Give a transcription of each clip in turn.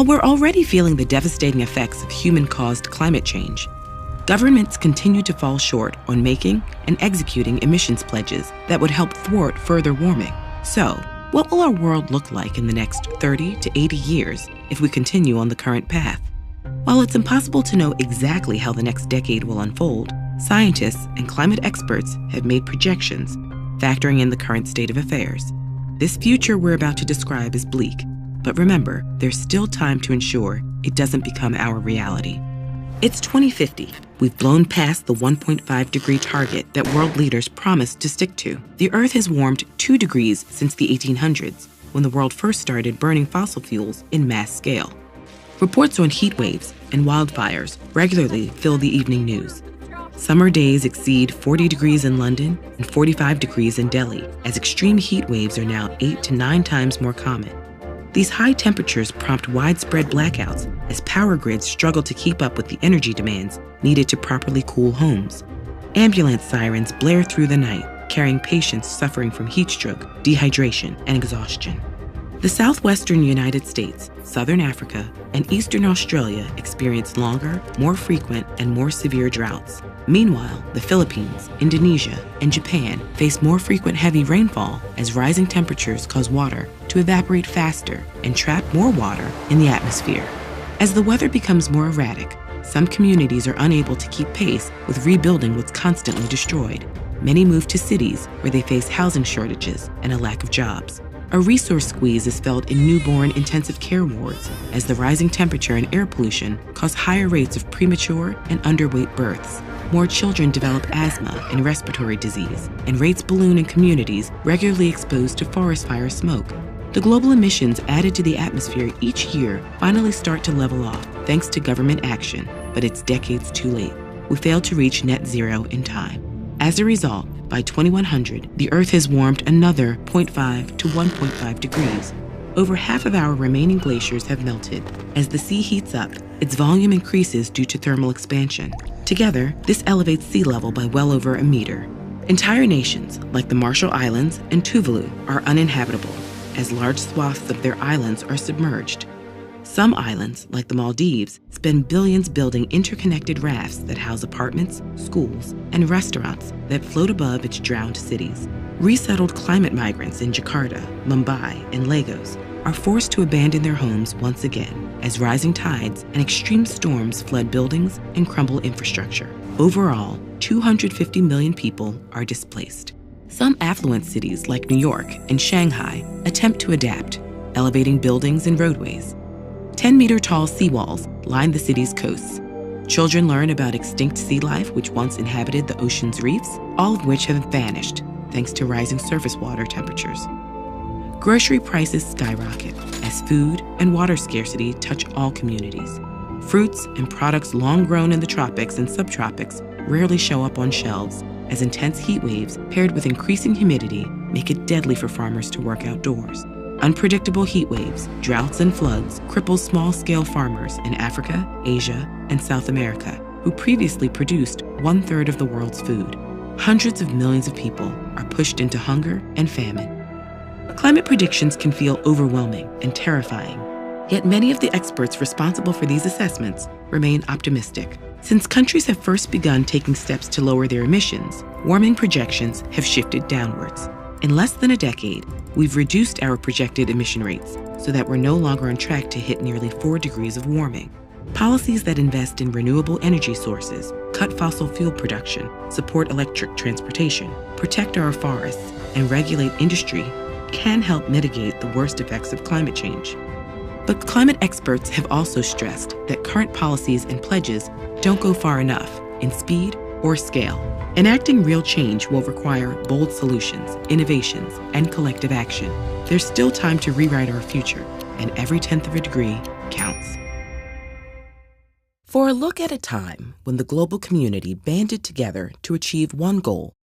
While we're already feeling the devastating effects of human-caused climate change, governments continue to fall short on making and executing emissions pledges that would help thwart further warming. So, what will our world look like in the next 30 to 80 years if we continue on the current path? While it's impossible to know exactly how the next decade will unfold, scientists and climate experts have made projections factoring in the current state of affairs. This future we're about to describe is bleak, but remember, there's still time to ensure it doesn't become our reality. It's 2050. We've blown past the 1.5 degree target that world leaders promised to stick to. The Earth has warmed 2 degrees since the 1800s, when the world first started burning fossil fuels in mass scale. Reports on heat waves and wildfires regularly fill the evening news. Summer days exceed 40 degrees in London and 45 degrees in Delhi, as extreme heat waves are now 8 to 9 times more common. These high temperatures prompt widespread blackouts as power grids struggle to keep up with the energy demands needed to properly cool homes. Ambulance sirens blare through the night, carrying patients suffering from heat stroke, dehydration, and exhaustion. The southwestern United States, southern Africa, and eastern Australia experience longer, more frequent, and more severe droughts. Meanwhile, the Philippines, Indonesia, and Japan face more frequent heavy rainfall as rising temperatures cause water to evaporate faster and trap more water in the atmosphere. As the weather becomes more erratic, some communities are unable to keep pace with rebuilding what's constantly destroyed. Many move to cities where they face housing shortages and a lack of jobs. A resource squeeze is felt in newborn intensive care wards as the rising temperature and air pollution cause higher rates of premature and underweight births. More children develop asthma and respiratory disease, and rates balloon in communities regularly exposed to forest fire smoke. The global emissions added to the atmosphere each year finally start to level off thanks to government action, but it's decades too late. We failed to reach net zero in time. As a result, by 2100, the Earth has warmed another 0.5 to 1.5 degrees. Over half of our remaining glaciers have melted. As the sea heats up, its volume increases due to thermal expansion. Together, this elevates sea level by well over a meter. Entire nations, like the Marshall Islands and Tuvalu, are uninhabitable, as large swaths of their islands are submerged. Some islands, like the Maldives, spend billions building interconnected rafts that house apartments, schools, and restaurants that float above its drowned cities. Resettled climate migrants in Jakarta, Mumbai, and Lagos are forced to abandon their homes once again as rising tides and extreme storms flood buildings and crumble infrastructure. Overall, 250 million people are displaced. Some affluent cities like New York and Shanghai attempt to adapt, elevating buildings and roadways. 10-meter-tall seawalls line the city's coasts. Children learn about extinct sea life which once inhabited the ocean's reefs, all of which have vanished thanks to rising surface water temperatures. Grocery prices skyrocket as food and water scarcity touch all communities. Fruits and products long grown in the tropics and subtropics rarely show up on shelves, as intense heat waves paired with increasing humidity make it deadly for farmers to work outdoors. Unpredictable heat waves, droughts, and floods cripple small-scale farmers in Africa, Asia, and South America, who previously produced 1/3 of the world's food. Hundreds of millions of people are pushed into hunger and famine. Climate predictions can feel overwhelming and terrifying, yet many of the experts responsible for these assessments remain optimistic. Since countries have first begun taking steps to lower their emissions, warming projections have shifted downwards. In less than a decade, we've reduced our projected emission rates so that we're no longer on track to hit nearly 4 degrees of warming. Policies that invest in renewable energy sources, cut fossil fuel production, support electric transportation, protect our forests, and regulate industry can help mitigate the worst effects of climate change. But climate experts have also stressed that current policies and pledges don't go far enough in speed or scale. Enacting real change will require bold solutions, innovations, and collective action. There's still time to rewrite our future, and every 1/10 of a degree counts. For a look at a time when the global community banded together to achieve one goal,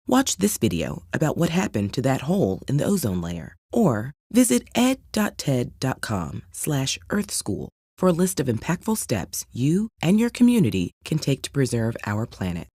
watch this video about what happened to that hole in the ozone layer. Or visit ed.ted.com/earthschool for a list of impactful steps you and your community can take to preserve our planet.